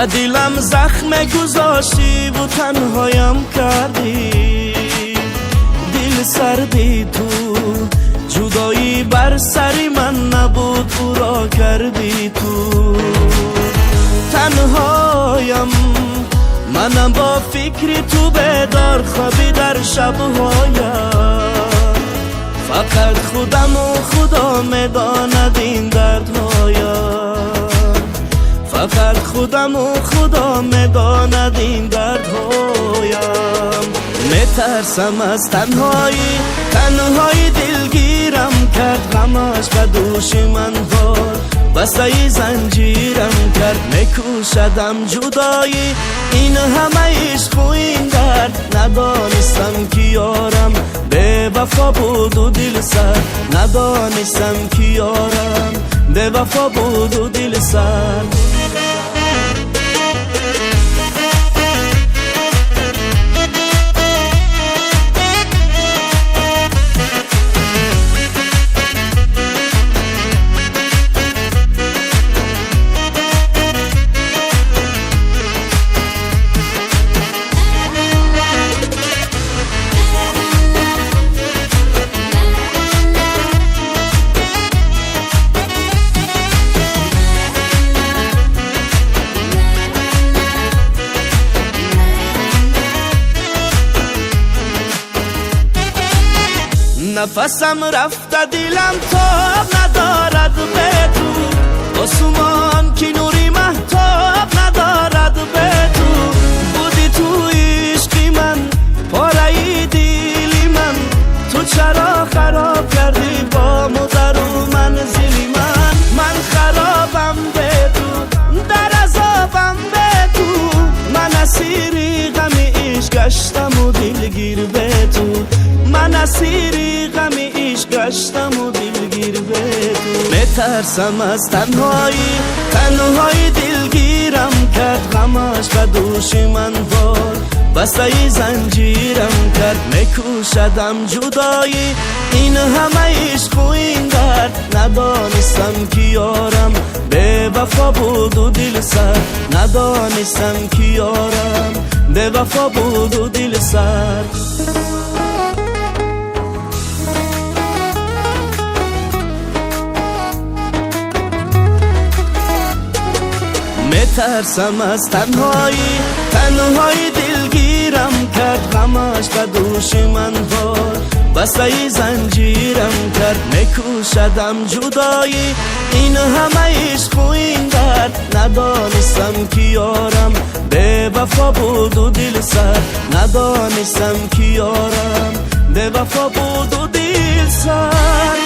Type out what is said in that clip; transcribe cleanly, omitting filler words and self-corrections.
به دلم زخم گذاشتی و تنهایم کردی، دل سردی تو، جدایی بر سری من نبود او را کردی تو. تنهایم منم با فکری تو بیدار خوابی در شبهایم، فقط خودم و خدا میداند این دردهایم، فقط خودم و خدا میداند این دردهایم. میترسم از تنهایی، تنهایی دلگیرم کرد، غمش به دوش من بار بسته زنجیرم کرد. میکوشدم جدایی، این همه عشق و این درد، ندانستم که یارم بے وفا بود و دل سرد، ندانستم که یارم بے وفا بود و دل سرد. نفسم رفته دلم تاب ندارد به تو، آسمان که نوری مهتاب ندارد به تو. بودی تو عشقی من، پاره دلی من، تو چرا خراب کردی با مدر و منزلی من. من خرابم به تو، در عذابم به تو، من اسیری غم عشق گشتم و دلگیر به تو، من اسیری غم عشق گشتم و دلگیر به تو. میترسم از تنهایی، تنهایی دلگیرم کرد، غمش به دوش من بار بسته زنجیرم کرد. میکوشدم جدایی، این همه عشق و این درد، ندانستم که یارم بے وفا بود و دل سرد، ندانستم که یارم بے وفا بود و دل سرد. میترسم از تنهایی، تنهایی دلگیرم کرد، غمش به دوش من بار بسته زنجیرم کرد. میکوشدم جدایی، این همه عشق و این درد، ندانستم که یارم بے وفا بود و دل سرد، ندانستم که یارم بے وفا بود و دل سرد.